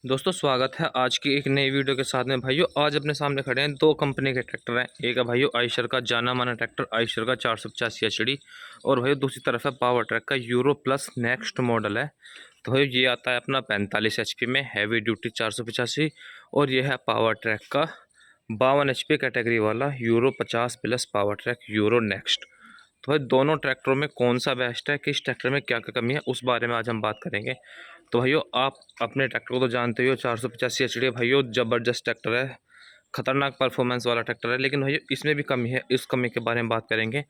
दोस्तों स्वागत है आज की एक नई वीडियो के साथ में। भाइयों आज अपने सामने खड़े हैं दो कंपनी के ट्रैक्टर हैं। एक है भाइयों आयशर का जाना माना ट्रैक्टर आयशर का 485 एचडी, और भाइयों दूसरी तरफ है पावर ट्रैक का यूरो प्लस नेक्स्ट मॉडल है। तो भाइयों ये आता है अपना 45 एचपी में हैवी ड्यूटी 485, और ये है पावर ट्रैक का 52 एचपी कैटेगरी वाला euro 50 plus power track euro next. तो भाई दोनों ट्रैक्टरों में कौन सा बेस्ट है, किस ट्रैक्टर में क्या क्या कमी है, उस बारे में आज हम बात करेंगे। तो भाइयों आप अपने ट्रैक्टर को तो जानते ही हो, 485 एचडी भाइयों ज़बरदस्त ट्रैक्टर है, खतरनाक परफॉर्मेंस वाला ट्रैक्टर है। लेकिन भाइयों इसमें भी कमी है, इस कमी के बारे में बात करेंगे।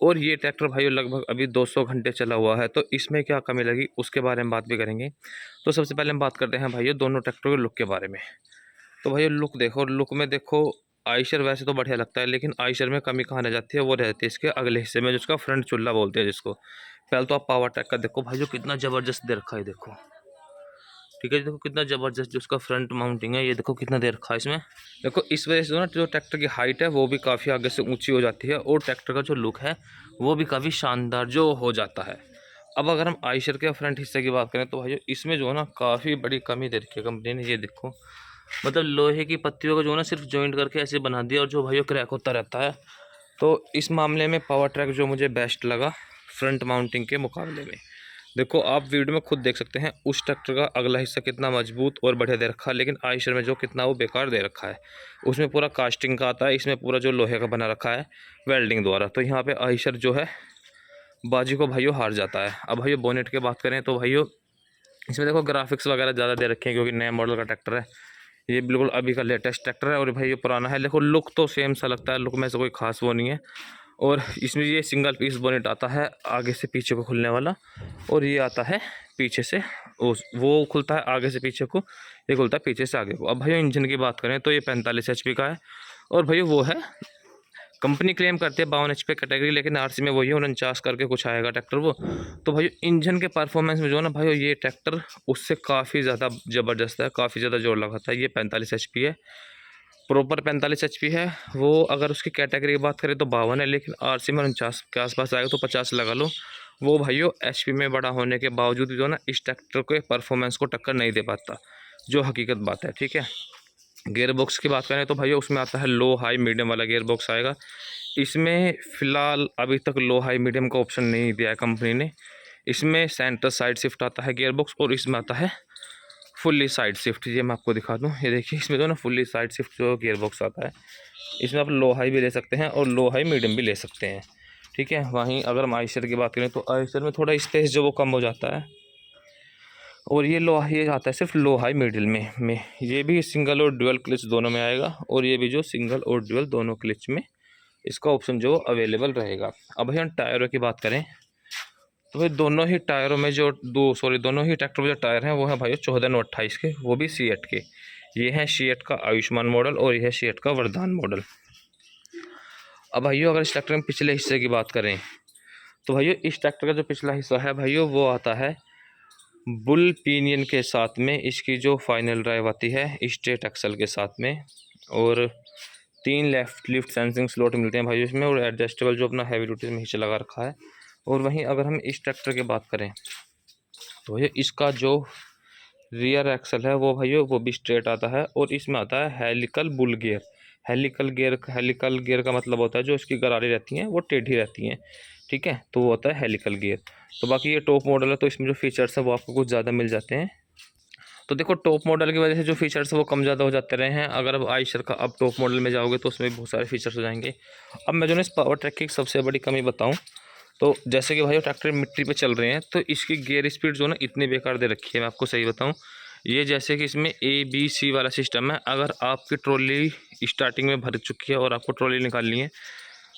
और ये ट्रैक्टर भाइयों लगभग अभी 200 घंटे चला हुआ है, तो इसमें क्या कमी लगी उसके बारे में बात भी करेंगे। तो सबसे पहले हम बात करते हैं भाइयों दोनों ट्रैक्टरों के लुक के बारे में। तो भाइयों लुक देखो, लुक में देखो आयशर वैसे तो बढ़िया लगता है, लेकिन आयशर में कमी कहाँ रह जाती है, वो रहती है इसके अगले हिस्से में, जिसका फ्रंट चूल्हा बोलते हैं जिसको। पहले तो आप पावर ट्रैक का देखो भाई, जो कितना ज़बरदस्त दे रखा है देखो, ठीक है। देखो कितना ज़बरदस्त जो उसका फ्रंट माउंटिंग है, ये देखो कितना दे रखा है इसमें। देखो इस वजह से ना जो ट्रैक्टर की हाइट है वो भी काफ़ी आगे से ऊंची हो जाती है, और ट्रैक्टर का जो लुक है वो भी काफ़ी शानदार जो हो जाता है। अब अगर हम आयशर के फ्रंट हिस्से की बात करें तो भाई इसमें जो है ना काफ़ी बड़ी कमी दे रखी है कंपनी ने। ये देखो मतलब लोहे की पत्तियों को जो है ना सिर्फ जॉइंट करके ऐसे बना दिया, और जो भाइयों क्रैक होता रहता है। तो इस मामले में पावर ट्रैक जो मुझे बेस्ट लगा फ्रंट माउंटिंग के मुकाबले में। देखो आप वीडियो में खुद देख सकते हैं उस ट्रैक्टर का अगला हिस्सा कितना मजबूत और बढ़िया दे रखा है, लेकिन आयशर में जो कितना वो बेकार दे रखा है। उसमें पूरा कास्टिंग का आता है, इसमें पूरा जो लोहे का बना रखा है वेल्डिंग द्वारा। तो यहाँ पे आयशर जो है बाजी को भाइयों हार जाता है। अब भाइयों बोनेट की बात करें तो भाइयों इसमें देखो ग्राफिक्स वगैरह ज़्यादा दे रखे हैं, क्योंकि नए मॉडल का ट्रैक्टर है। ये बिल्कुल अभी का लेटेस्ट ट्रैक्टर है, और भाई ये पुराना है। देखो लुक तो सेम सा लगता है, लुक में से कोई खास वो नहीं है। और इसमें ये सिंगल पीस बोनेट आता है आगे से पीछे को खुलने वाला, और ये आता है पीछे से वो खुलता है आगे से पीछे को, ये खुलता है पीछे से आगे को। अब भाई इंजन की बात करें तो ये 45 एचपी का है, और भाई वो है कंपनी क्लेम करती है 52 एचपी कैटेगरी, लेकिन आरसी में वही है 49 करके कुछ आएगा ट्रैक्टर वो। तो भाई इंजन के परफॉर्मेंस में जो है ना भाई ये ट्रैक्टर उससे काफ़ी ज़्यादा ज़बरदस्त है, काफ़ी ज़्यादा जोर लगाता है। ये 45 एचपी है, प्रॉपर 45 एचपी है वो। अगर उसकी कैटेगरी की बात करें तो 52 है, लेकिन आरसी में 49 के आसपास आएगा, तो 50 लगा लो। वो भाइयों एचपी में बड़ा होने के बावजूद भी जो है ना इस ट्रैक्टर के परफॉर्मेंस को टक्कर नहीं दे पाता, जो हकीकत बात है, ठीक है। गेयर बॉक्स की बात करें तो भैया उसमें आता है लो हाई मीडियम वाला गेयर बॉक्स आएगा। इसमें फ़िलहाल अभी तक लो हाई मीडियम का ऑप्शन नहीं दिया है कंपनी ने। इसमें सेंटर साइड शिफ्ट आता है गेयर बॉक्स, और इसमें आता है फुल्ली साइड शिफ्ट। ये मैं आपको दिखा दूँ, ये देखिए इसमें जो ना फुल्ली साइड शिफ्ट जो गियर बॉक्स आता है, इसमें आप लो हाई भी ले सकते हैं और लो हाई मीडियम भी ले सकते हैं, ठीक है। वहीं अगर हम आयशर की बात करें तो आयशर में थोड़ा स्पेस जो वो कम हो जाता है, और ये आता है सिर्फ लो हाई मिडिल में ये भी सिंगल और ड्यूअल क्लिच दोनों में आएगा, और ये भी जो सिंगल और ड्यूअल दोनों क्लिच में इसका ऑप्शन जो अवेलेबल रहेगा। अब भाई हम टायरों की बात करें तो भाई दोनों ही टायरों में जो दोनों ही ट्रैक्टर में जो टायर हैं वो हैं भाई 14/28 के, वो भी सीएट के। ये हैं सीएट का आयुष्मान मॉडल, और ये है सीएट का वरदान मॉडल। अब भाइयों अगर इस ट्रैक्टर में पिछले हिस्से की बात करें तो भाइयों इस ट्रैक्टर का जो पिछला हिस्सा है भाइयों वो आता है बुल पिनियन के साथ में। इसकी जो फाइनल ड्राइव आती है स्ट्रेट एक्सल के साथ में, और 3 लेफ्ट लिफ्ट सेंसिंग स्लॉट मिलते हैं भाई इसमें, और एडजस्टेबल जो अपना हैवी ड्यूटी में नीचे लगा रखा है। और वहीं अगर हम इस ट्रैक्टर की बात करें तो ये इसका जो रियर एक्सल है वो भाइयों वो भी स्ट्रेट आता है, और इसमें आता है helical bull gear. Helical gear का मतलब होता है जो इसकी गरारी रहती हैं वो टेढ़ी रहती हैं, ठीक है, तो वो होता है हेलिकल गियर। तो बाकी ये टॉप मॉडल है, तो इसमें जो फीचर्स हैं वो आपको कुछ ज़्यादा मिल जाते हैं। तो देखो टॉप मॉडल की वजह से जो फीचर्स वो कम ज़्यादा हो जाते रहे हैं। अगर अब आयशर का अब टॉप मॉडल में जाओगे तो उसमें बहुत सारे फीचर्स हो जाएंगे। अब मैं जो ना इस पावर ट्रैक की सबसे बड़ी कमी बताऊं तो जैसे कि भाई ट्रैक्टर मिट्टी पे चल रहे हैं, तो इसकी गियर स्पीड जो ना इतनी बेकार दे रखी है, मैं आपको सही बताऊं। ये जैसे कि इसमें ABC वाला सिस्टम है। अगर आपकी ट्रॉली स्टार्टिंग में भर चुकी है और आपको ट्रॉली निकालनी है,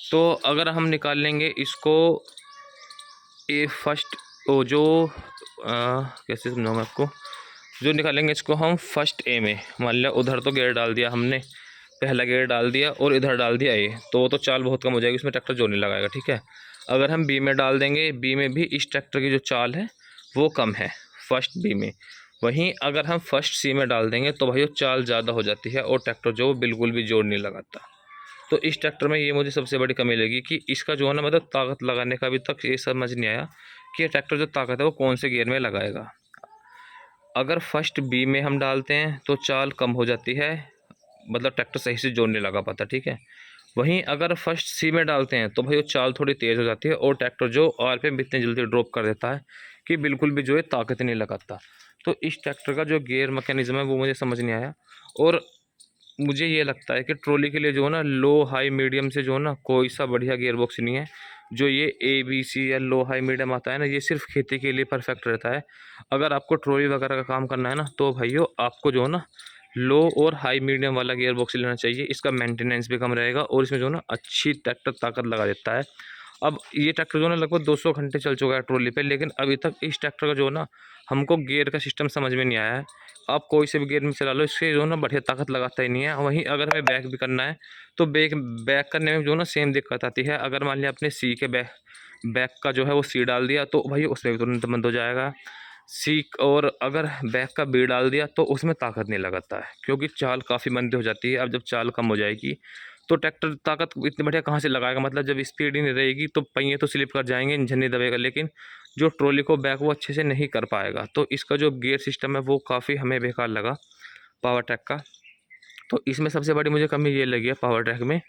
तो अगर हम निकाल लेंगे इसको फर्स्ट वो जो कैसे समझाऊँ मैं आपको, जो निकालेंगे इसको हम फर्स्ट ए में, मान लिया उधर तो गियर डाल दिया हमने, पहला गियर डाल दिया और इधर डाल दिया ए, तो वो तो चाल बहुत कम हो जाएगी, उसमें ट्रैक्टर जोर नहीं लगाएगा, ठीक है। अगर हम बी में डाल देंगे, बी में भी इस ट्रैक्टर की जो चाल है वो कम है फर्स्ट बी में। वहीं अगर हम फर्स्ट सी में डाल देंगे तो भाई वो चाल ज़्यादा हो जाती है, और ट्रैक्टर जो वो बिल्कुल भी जोर नहीं लगाता। तो इस ट्रैक्टर में ये मुझे सबसे बड़ी कमी लगी कि इसका जो है ना मतलब ताकत लगाने का अभी तक ये समझ नहीं आया कि ये ट्रैक्टर जो ताकत है वो कौन से गियर में लगाएगा। अगर फर्स्ट बी में हम डालते हैं तो चाल कम हो जाती है, मतलब ट्रैक्टर सही से जोर नहीं लगा पाता, ठीक है। वहीं अगर फर्स्ट सी में डालते हैं तो भाई वो चाल थोड़ी तेज़ हो जाती है और ट्रैक्टर जो आरपीएम इतनी जल्दी ड्रॉप कर देता है कि बिल्कुल भी जो है ताकत नहीं लगाता। तो इस ट्रैक्टर का जो गियर मैकेनिज्म है वो मुझे समझ नहीं आया। और मुझे ये लगता है कि ट्रॉली के लिए जो है ना, लो हाई मीडियम से जो है ना, कोई सा बढ़िया गियर बॉक्स नहीं है। जो ये ABC या लो हाई मीडियम आता है ना, ये सिर्फ खेती के लिए परफेक्ट रहता है। अगर आपको ट्रॉली वगैरह का काम करना है ना, तो भाइयों आपको जो है ना, लो और हाई मीडियम वाला गियर बॉक्स लेना चाहिए। इसका मेंटेनेंस भी कम रहेगा और इसमें जो है ना, अच्छी ट्रैक्टर ताकत लगा देता है। अब ये ट्रैक्टर जो है ना, लगभग 200 घंटे चल चुका है ट्रॉली पे, लेकिन अभी तक इस ट्रैक्टर का जो है ना, हमको गियर का सिस्टम समझ में नहीं आया है। आप कोई से भी गियर में चला लो, इससे जो है ना बढ़िया ताकत लगाता ही नहीं है। वहीं अगर हमें बैक भी करना है तो बैक करने में जो है ना सेम दिक्कत आती है। अगर मान लिया आपने सी के बैक का जो है वो सी डाल दिया तो भाई उसमें भी तुरंत बंद हो जाएगा सी। और अगर बैक का बी डाल दिया तो उसमें ताकत नहीं लगाता है, क्योंकि चाल काफ़ी मंदी हो जाती है। अब जब चाल कम हो जाएगी तो ट्रैक्टर ताकत इतनी बढ़िया कहाँ से लगाएगा, मतलब जब स्पीड ही नहीं रहेगी तो पहिए तो स्लिप कर जाएंगे, इंजन नहीं दबेगा, लेकिन जो ट्रॉली को बैक वो अच्छे से नहीं कर पाएगा। तो इसका जो गियर सिस्टम है वो काफ़ी हमें बेकार लगा पावर ट्रैक का। तो इसमें सबसे बड़ी मुझे कमी ये लगी है पावर ट्रैक में।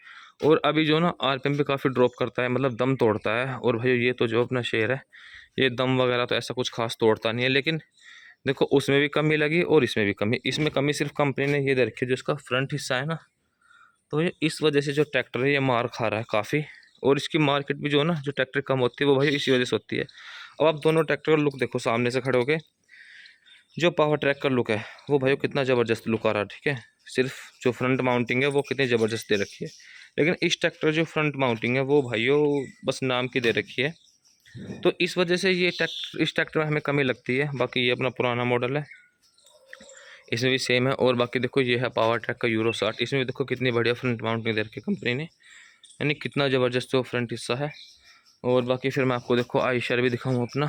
और अभी जो ना आरपीएम भी काफ़ी ड्रॉप करता है, मतलब दम तोड़ता है। और भाई ये तो जो अपना शेर है, ये दम वगैरह तो ऐसा कुछ खास तोड़ता नहीं है, लेकिन देखो उसमें भी कमी लगी और इसमें भी कमी। इसमें कमी सिर्फ कंपनी ने ये दे रखी है, जो इसका फ्रंट हिस्सा है ना, तो ये इस वजह से जो ट्रैक्टर है ये मार खा रहा है काफ़ी। और इसकी मार्केट भी जो है ना, जो ट्रैक्टर कम होती है वो भाई इसी वजह से होती है। अब आप दोनों ट्रैक्टर का लुक देखो सामने से खड़े होके, जो पावर ट्रैक का लुक है वो भाई कितना ज़बरदस्त लुक आ रहा है, ठीक है। सिर्फ जो फ्रंट माउंटिंग है वो कितनी ज़बरदस्त दे रखी है, लेकिन इस ट्रैक्टर जो फ्रंट माउंटिंग है वो भाइयों बस नाम की दे रखी है। तो इस वजह से ये इस ट्रैक्टर में हमें कमी लगती है। बाकी ये अपना पुराना मॉडल है, इसमें भी सेम है। और बाकी देखो ये है पावर ट्रैक का यूरो 60, इसमें भी देखो कितनी बढ़िया फ्रंट माउंटिंग दे रखी है कंपनी ने, यानी कितना ज़बरदस्त वो फ्रंट हिस्सा है। और बाकी फिर मैं आपको देखो आयशर भी दिखाऊँ अपना,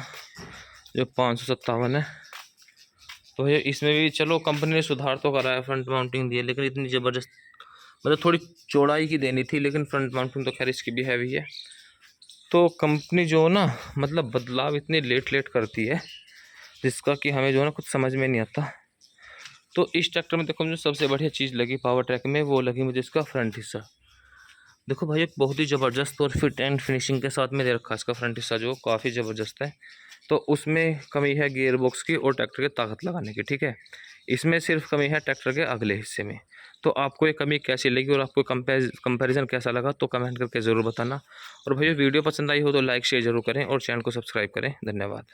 जो 557 है। तो ये इसमें भी चलो कंपनी ने सुधार तो करा है, फ्रंट माउंटिंग दी है, लेकिन इतनी ज़बरदस्त मतलब थोड़ी चौड़ाई की देनी थी, लेकिन फ्रंट माउंटिंग तो खैर इसकी भी हैवी है। तो कंपनी जो ना, मतलब बदलाव इतनी लेट लेट करती है जिसका कि हमें जो है ना कुछ समझ में नहीं आता। तो इस ट्रैक्टर में देखो मुझे सबसे बढ़िया चीज़ लगी पावर ट्रैक में, वो लगी मुझे इसका फ्रंट हिस्सा। देखो भाई एक बहुत ही ज़बरदस्त और फिट एंड फिनिशिंग के साथ में दे रखा है इसका फ्रंट हिस्सा, जो काफ़ी ज़बरदस्त है। तो उसमें कमी है गियर बॉक्स की और ट्रैक्टर की ताकत लगाने की, ठीक है। इसमें सिर्फ कमी है ट्रैक्टर के अगले हिस्से में। तो आपको ये कमी कैसी लगी और आपको कंपैरिजन कैसा लगा तो कमेंट करके ज़रूर बताना। और भाई वीडियो पसंद आई हो तो लाइक शेयर ज़रूर करें और चैनल को सब्सक्राइब करें। धन्यवाद।